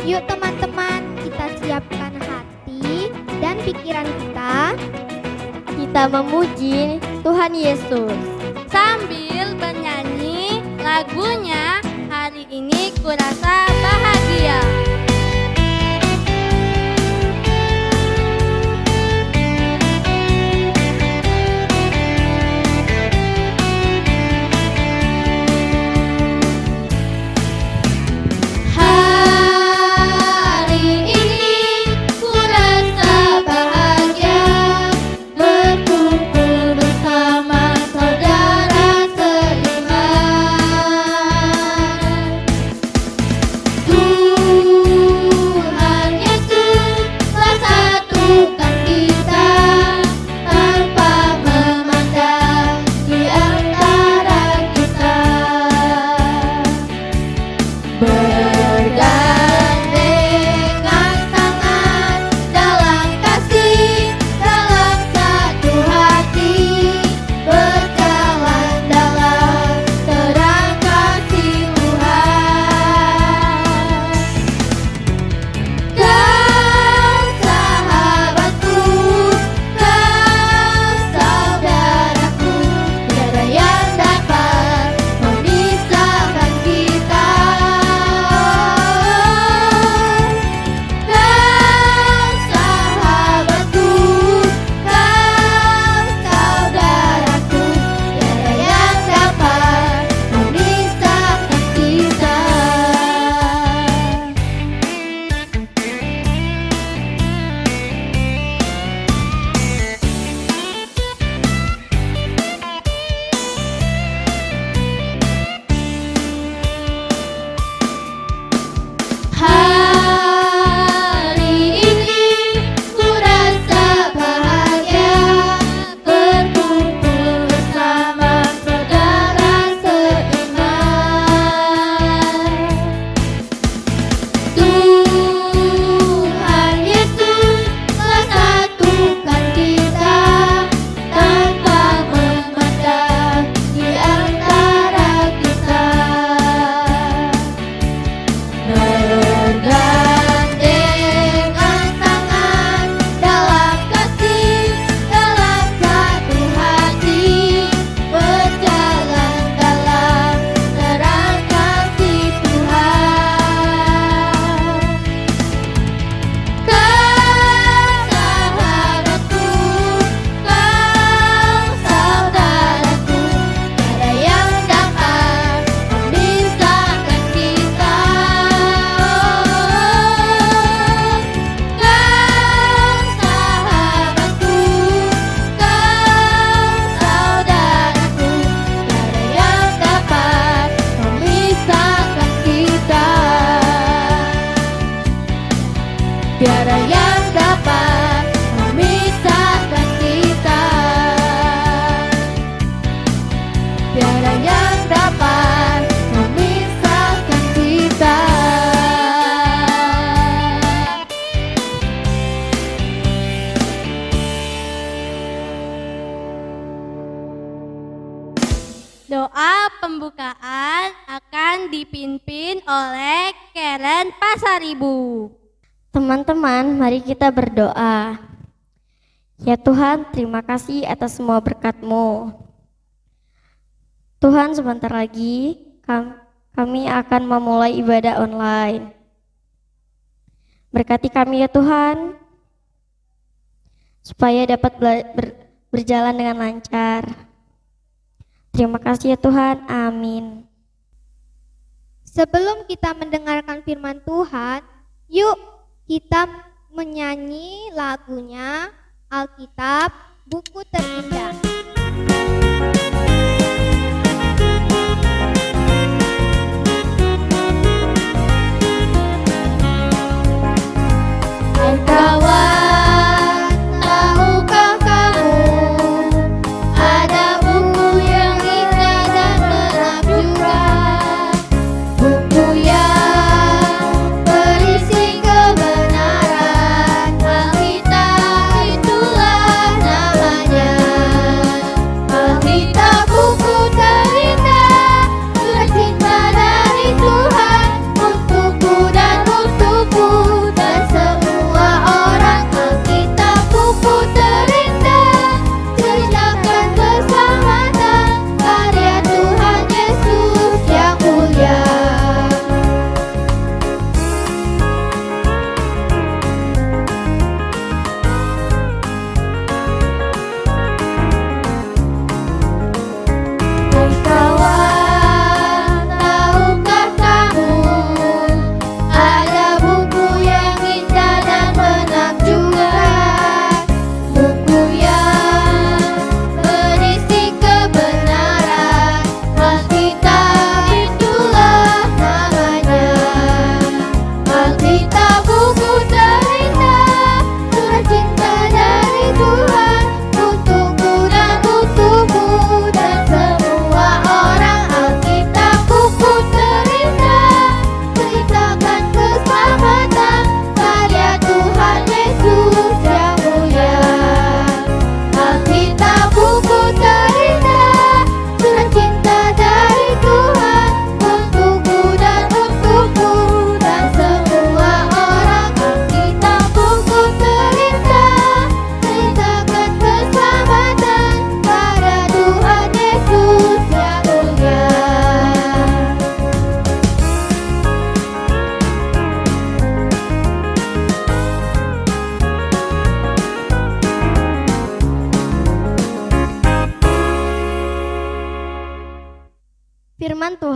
Yuk teman-teman, kita siapkan hati dan pikiran kita. Kita memuji Tuhan Yesus sambil bernyanyi lagunya Hari Ini Kurasa Bahagia. Tiada yang dapat memisahkan kita. Tiada yang dapat memisahkan kita. Doa pembukaan akan dipimpin oleh Karen Pasaribu. Teman-teman, mari kita berdoa. Ya Tuhan, terima kasih atas semua berkat-Mu. Tuhan, sebentar lagi kami akan memulai ibadah online. Berkati kami ya Tuhan, supaya dapat berjalan dengan lancar. Terima kasih ya Tuhan, amin. Sebelum kita mendengarkan firman Tuhan, yuk kita menyanyi lagunya Alkitab Buku Terindah. Hai kawan, tahukah kamu ada buku yang indah dan menakjubkan, buku yang berisi kebenaran. Alkitab itulah namanya, Alkitab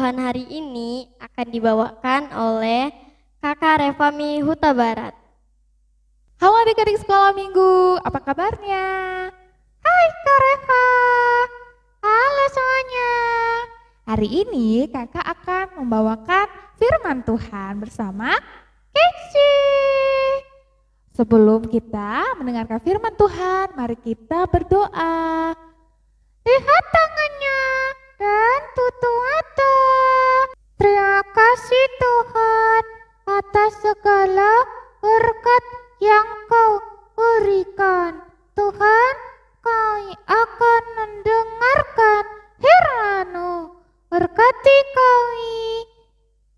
Tuhan hari ini akan dibawakan oleh Kakak Revami Huta Barat. Halo adik-adik sekolah minggu, apa kabarnya? Hai Kak Reva, halo semuanya. Hari ini kakak akan membawakan firman Tuhan bersama Keksi. Sebelum kita mendengarkan firman Tuhan, mari kita berdoa. Lihat tangannya dan tutup mata. Terima kasih Tuhan atas segala berkat yang Kau berikan. Tuhan, kami akan mendengarkan firman-Mu. Berkati kami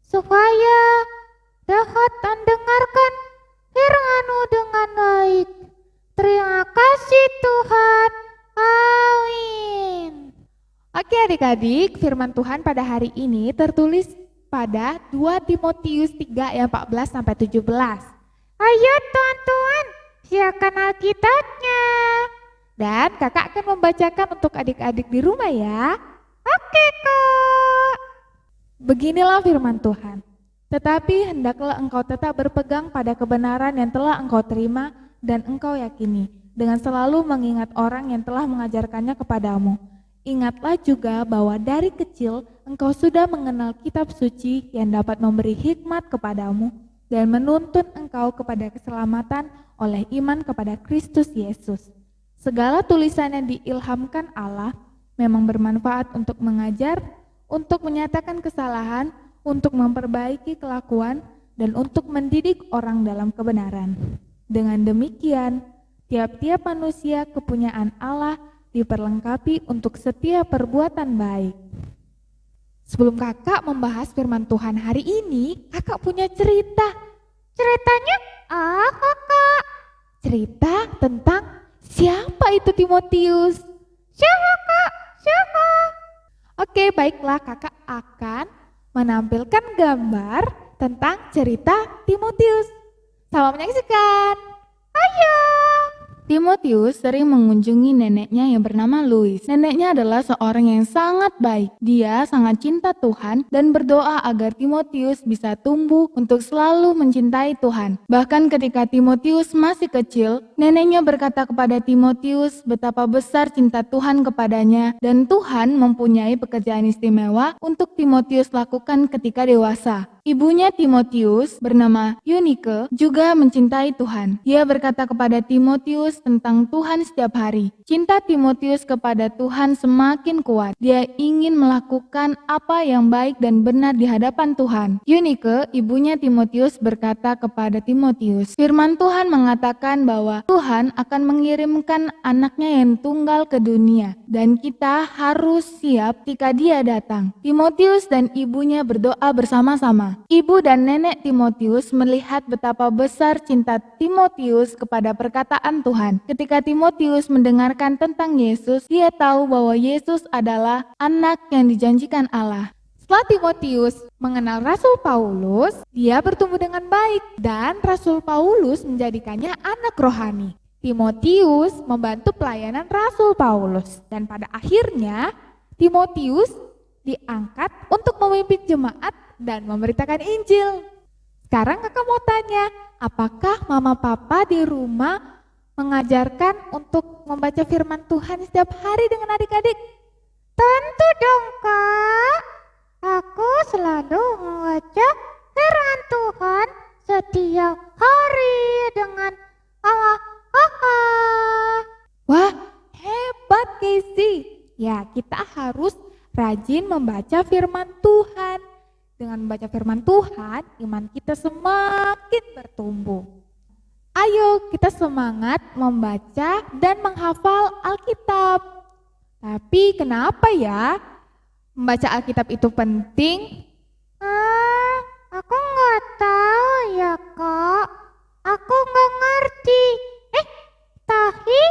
supaya dapat mendengarkan firman-Mu dengan baik. Terima kasih Tuhan. Amin. Oke adik-adik, firman Tuhan pada hari ini tertulis pada 2 Timotius 3 ayat 14 sampai 17. Ayo teman-teman, siapkan Alkitabnya. Dan kakak akan membacakan untuk adik-adik di rumah ya. Oke Kak. Beginilah firman Tuhan. Tetapi hendaklah engkau tetap berpegang pada kebenaran yang telah engkau terima dan engkau yakini, dengan selalu mengingat orang yang telah mengajarkannya kepadamu. Ingatlah juga bahwa dari kecil engkau sudah mengenal kitab suci yang dapat memberi hikmat kepadamu dan menuntun engkau kepada keselamatan oleh iman kepada Kristus Yesus. Segala tulisan yang diilhamkan Allah memang bermanfaat untuk mengajar, untuk menyatakan kesalahan, untuk memperbaiki kelakuan, dan untuk mendidik orang dalam kebenaran. Dengan demikian, tiap-tiap manusia kepunyaan Allah diperlengkapi untuk setiap perbuatan baik. Sebelum kakak membahas firman Tuhan hari ini, kakak punya cerita. Ceritanya kakak. Cerita tentang siapa itu Timotius. Siapa kak? Siapa? Oke, baiklah, kakak akan menampilkan gambar tentang cerita Timotius. Selamat menyaksikan. Ayo. Timotius sering mengunjungi neneknya yang bernama Louis. Neneknya adalah seorang yang sangat baik. Dia sangat cinta Tuhan dan berdoa agar Timotius bisa tumbuh untuk selalu mencintai Tuhan. Bahkan ketika Timotius masih kecil, neneknya berkata kepada Timotius betapa besar cinta Tuhan kepadanya dan Tuhan mempunyai pekerjaan istimewa untuk Timotius lakukan ketika dewasa. Ibunya Timotius bernama Eunike juga mencintai Tuhan. Dia berkata kepada Timotius tentang Tuhan setiap hari. Cinta Timotius kepada Tuhan semakin kuat. Dia ingin melakukan apa yang baik dan benar di hadapan Tuhan. Eunike, ibunya Timotius, berkata kepada Timotius, firman Tuhan mengatakan bahwa Tuhan akan mengirimkan anaknya yang tunggal ke dunia dan kita harus siap ketika dia datang. Timotius dan ibunya berdoa bersama-sama. Ibu dan nenek Timotius melihat betapa besar cinta Timotius kepada perkataan Tuhan. Ketika Timotius mendengarkan tentang Yesus, dia tahu bahwa Yesus adalah anak yang dijanjikan Allah. Setelah Timotius mengenal Rasul Paulus, dia bertumbuh dengan baik dan Rasul Paulus menjadikannya anak rohani. Timotius membantu pelayanan Rasul Paulus dan pada akhirnya Timotius diangkat untuk memimpin jemaat dan memberitakan Injil. Sekarang kakak mau tanya, apakah mama papa di rumah mengajarkan untuk membaca firman Tuhan setiap hari dengan adik-adik? Tentu dong kak, aku selalu membaca firman Tuhan setiap hari dengan Allah. Wah, hebat Casey. Ya, kita harus rajin membaca firman Tuhan. Dengan membaca firman Tuhan, iman kita semakin bertumbuh. Ayo kita semangat membaca dan menghafal Alkitab. Tapi kenapa ya membaca Alkitab itu penting? Aku nggak tahu ya kak. Aku nggak ngerti. Tapi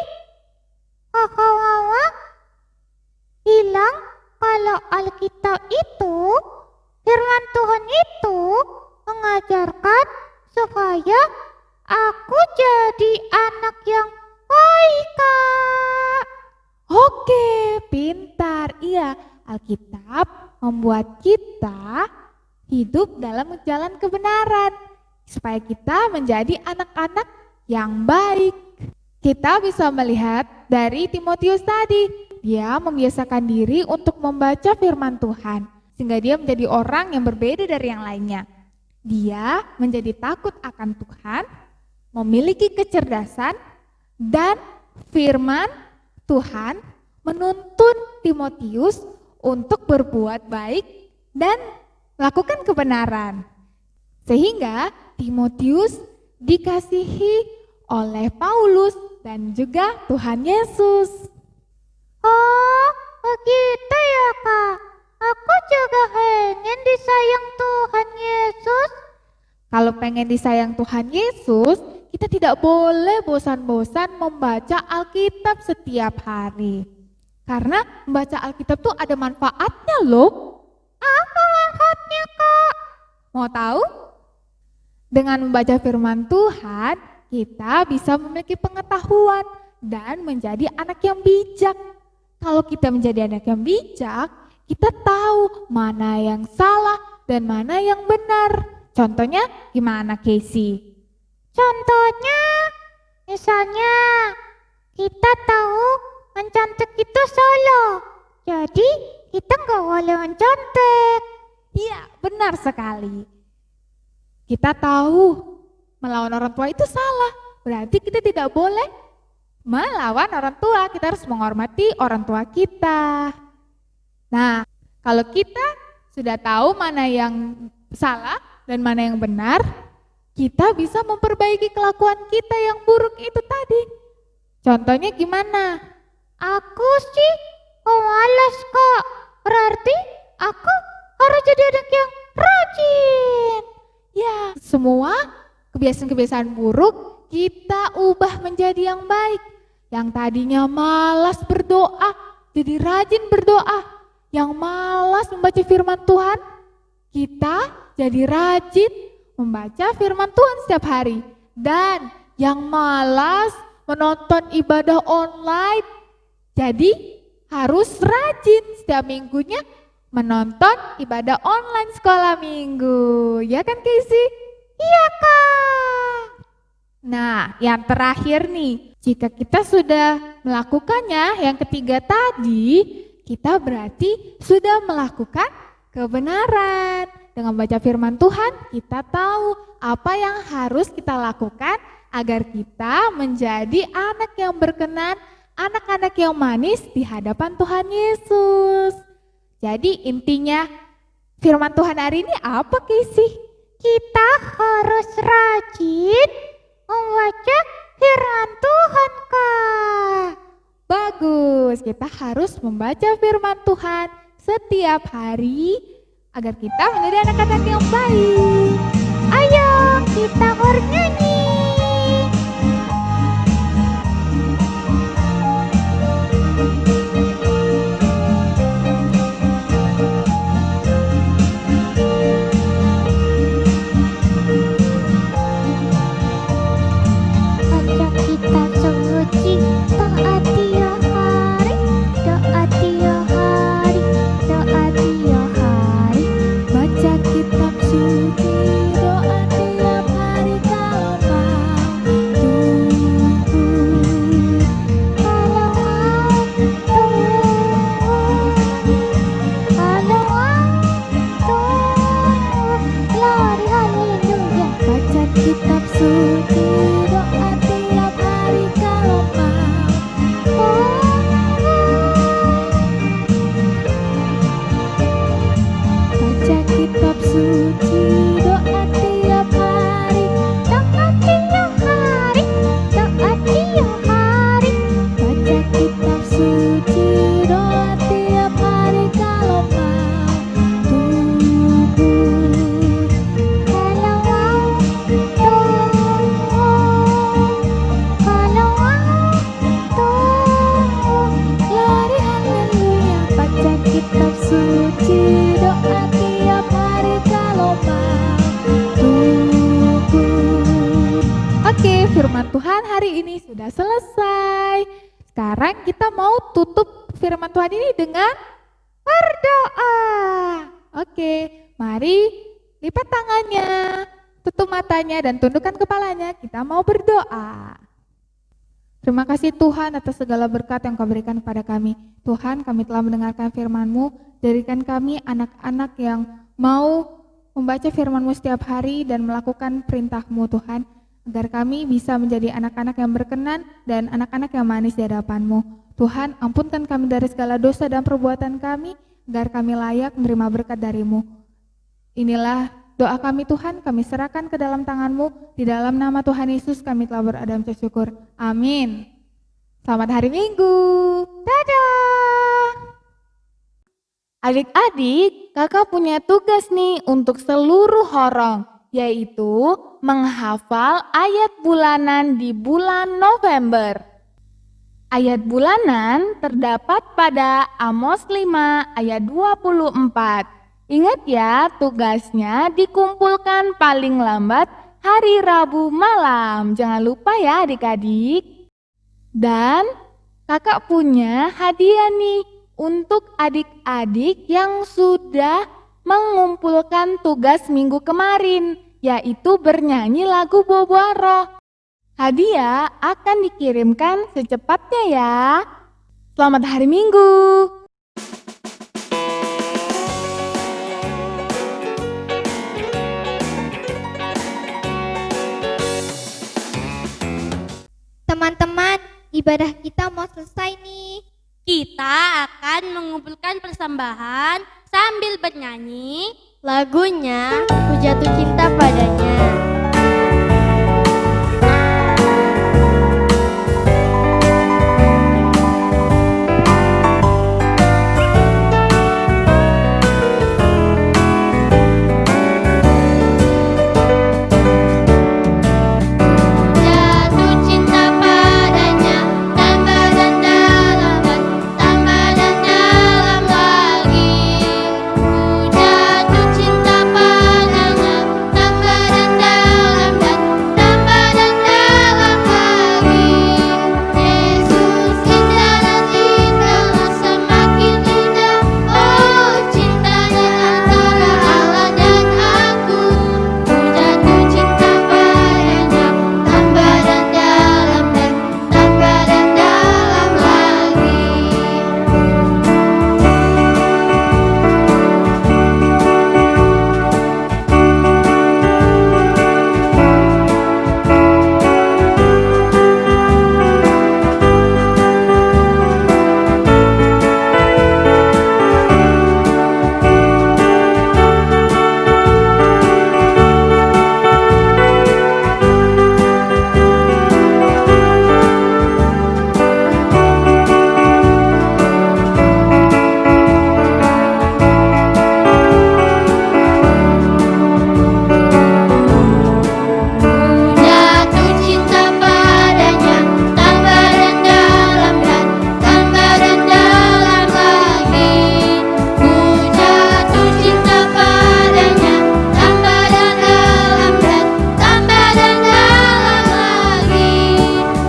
kakak mama bilang kalau Alkitab itu, firman Tuhan itu mengajarkan supaya aku jadi anak yang baik kak. Oke, pintar. Iya, Alkitab membuat kita hidup dalam jalan kebenaran, supaya kita menjadi anak-anak yang baik. Kita bisa melihat dari Timotius tadi, dia membiasakan diri untuk membaca firman Tuhan, sehingga dia menjadi orang yang berbeda dari yang lainnya. Dia menjadi takut akan Tuhan, memiliki kecerdasan, dan firman Tuhan menuntun Timotius untuk berbuat baik dan melakukan kebenaran. Sehingga Timotius dikasihi oleh Paulus dan juga Tuhan Yesus. Oh, begitu ya Kak. Aku juga pengen disayang Tuhan Yesus. Kalau pengen disayang Tuhan Yesus, kita tidak boleh bosan-bosan membaca Alkitab setiap hari. Karena membaca Alkitab tuh ada manfaatnya loh. Apa manfaatnya Kak? Mau tahu? Dengan membaca firman Tuhan, kita bisa memiliki pengetahuan dan menjadi anak yang bijak. Kalau kita menjadi anak yang bijak, kita tahu mana yang salah dan mana yang benar. Contohnya gimana, Casey? Contohnya, misalnya kita tahu mencontek itu salah. Jadi kita nggak boleh mencontek. Iya, benar sekali. Kita tahu melawan orang tua itu salah. Berarti kita tidak boleh melawan orang tua. Kita harus menghormati orang tua kita. Nah, kalau kita sudah tahu mana yang salah dan mana yang benar, kita bisa memperbaiki kelakuan kita yang buruk itu tadi. Contohnya gimana? Aku sih malas Kak. Berarti aku harus jadi anak yang rajin. Ya, semua kebiasaan-kebiasaan buruk kita ubah menjadi yang baik. Yang tadinya malas berdoa, jadi rajin berdoa. Yang malas membaca firman Tuhan, kita jadi rajin membaca firman Tuhan setiap hari. Dan yang malas menonton ibadah online, jadi harus rajin setiap minggunya menonton ibadah online sekolah minggu. Ya kan Casey? Iya Kak. Nah, yang terakhir nih, jika kita sudah melakukannya, yang ketiga tadi, kita berarti sudah melakukan kebenaran. Dengan baca firman Tuhan, kita tahu apa yang harus kita lakukan agar kita menjadi anak yang berkenan, anak-anak yang manis di hadapan Tuhan Yesus. Jadi intinya firman Tuhan hari ini apa, Casey? Kita harus rajin membaca firman Tuhan Kak. Bagus, kita harus membaca firman Tuhan setiap hari agar kita menjadi anak-anak yang baik. Ayo kita bernyanyi. Baca kitab suci, taat tiap hari, doa tiap hari, doa tiap hari. Baca kitab suci, doa tiap hari kalau mau tunggu. Kalau mau tunggu, kalau mau tunggu, glory haleluya. Baca kitab suci, doa tiap hari kalau mau. Baca kitab suci, doa tiap hari. Doa tiap hari, doa tiap hari. Baca kitab suci, doa tiap hari kalau mau tunggu. Kalau mau tunggu, kalau mau tunggu, Glory haleluya. Baca kitab suci, doa tiap hari kalau mau tunggu. Oke, firman Tuhan hari ini sudah selesai. Sekarang kita mau tutup firman Tuhan ini dengan berdoa. Oke, mari lipat tangannya, tutup matanya dan tundukkan kepalanya. Kita mau berdoa. Terima kasih Tuhan atas segala berkat yang Kau berikan kepada kami. Tuhan, kami telah mendengarkan firman-Mu. Jadikan kami anak-anak yang mau membaca firman-Mu setiap hari dan melakukan perintah-Mu Tuhan. Agar kami bisa menjadi anak-anak yang berkenan dan anak-anak yang manis di hadapan-Mu. Tuhan, ampunkan kami dari segala dosa dan perbuatan kami, agar kami layak menerima berkat dari-Mu. Inilah doa kami Tuhan, kami serahkan ke dalam tangan-Mu. Di dalam nama Tuhan Yesus kami telah berdoa dan bersyukur. Amin. Selamat hari Minggu. Dadah. Adik-adik, kakak punya tugas nih untuk seluruh horong, yaitu menghafal ayat bulanan di bulan November. Ayat bulanan terdapat pada Amos 5 ayat 24. Ingat ya, tugasnya dikumpulkan paling lambat hari Rabu malam. Jangan lupa ya adik-adik. Dan kakak punya hadiah nih untuk adik-adik yang sudah mengumpulkan tugas minggu kemarin, yaitu bernyanyi lagu Boboa Roh. Hadiah akan dikirimkan secepatnya ya. Selamat hari Minggu. Teman-teman, ibadah kita mau selesai nih. Kita akan mengumpulkan persembahan sambil bernyanyi. Lagunya Ku Jatuh Cinta Padanya. Jatuh cinta padanya, tambah dan dalam lagi. Ku jatuh cinta padanya, tambah dan dalam lagi. Yesus indah dan indahlah, semakin indah. Oh, cintanya antara Allah dan aku. Ku jatuh cinta padanya, tambah dan dalam lagi. Jatuh cinta padanya, tambah dan dalam lagi. Ku jatuh cinta padanya, tambah dan dalam lagi.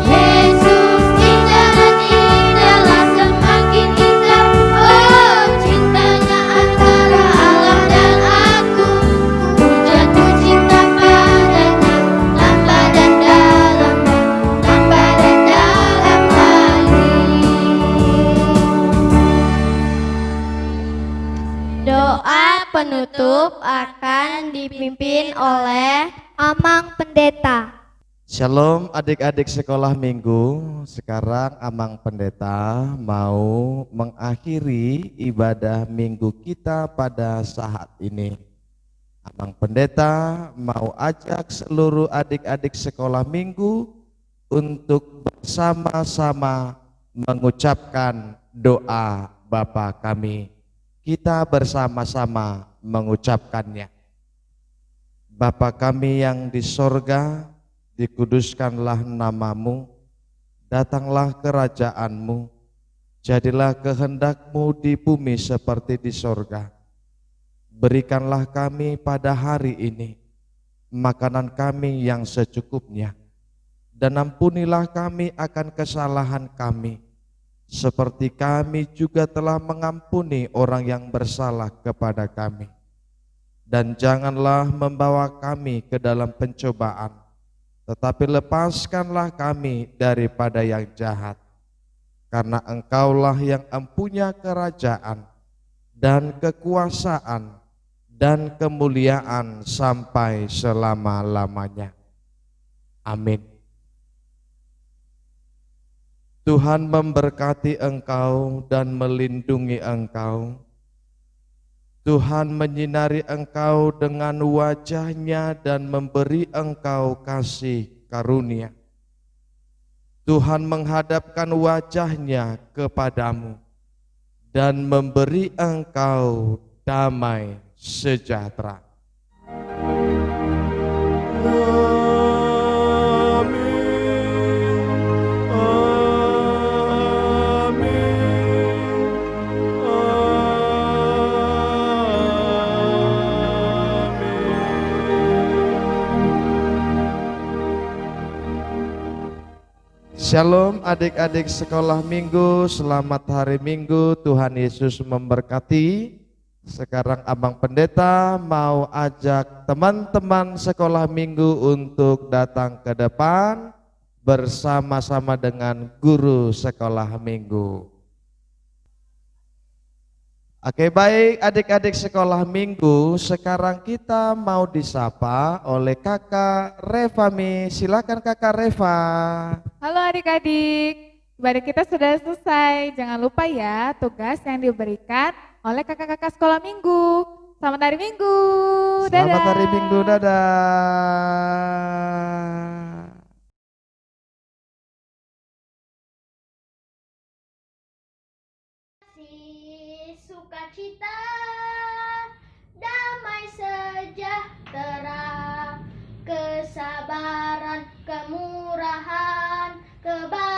Yesus indah dan indahlah, semakin indah. Oh, cintanya antara Allah dan aku. Ku jatuh cinta padanya, tambah dan dalam lagi. Doa penutup akan dipimpin oleh Amang Pendeta. Shalom adik-adik sekolah minggu. Sekarang Amang Pendeta mau mengakhiri ibadah minggu kita pada saat ini. Amang Pendeta mau ajak seluruh adik-adik sekolah minggu untuk bersama-sama mengucapkan doa Bapa kami. Kita bersama-sama mengucapkannya. Bapa kami yang di sorga, dikuduskanlah namamu, datanglah kerajaanmu, jadilah kehendak-mu di bumi seperti di sorga. Berikanlah kami pada hari ini makanan kami yang secukupnya, dan ampunilah kami akan kesalahan kami, seperti kami juga telah mengampuni orang yang bersalah kepada kami. Dan janganlah membawa kami ke dalam pencobaan, tetapi lepaskanlah kami daripada yang jahat. Karena Engkaulah yang empunya kerajaan dan kekuasaan dan kemuliaan sampai selama-lamanya. Amin. Tuhan memberkati engkau dan melindungi engkau. Tuhan menyinari engkau dengan wajah-Nya dan memberi engkau kasih karunia. Tuhan menghadapkan wajah-Nya kepadamu dan memberi engkau damai sejahtera. Shalom adik-adik sekolah minggu, selamat hari minggu, Tuhan Yesus memberkati. Sekarang Abang Pendeta mau ajak teman-teman sekolah minggu untuk datang ke depan bersama-sama dengan guru sekolah minggu. Oke, baik adik-adik sekolah minggu, sekarang kita mau disapa oleh Kakak Revami. Silakan Kakak Reva. Halo adik-adik, ibadah kita sudah selesai. Jangan lupa ya tugas yang diberikan oleh kakak-kakak sekolah minggu. Selamat hari minggu, Selamat dadah. hari minggu, dadah. Kasih, sukacita, damai sejahtera, kesabaran, kemurahan, kebahagiaan.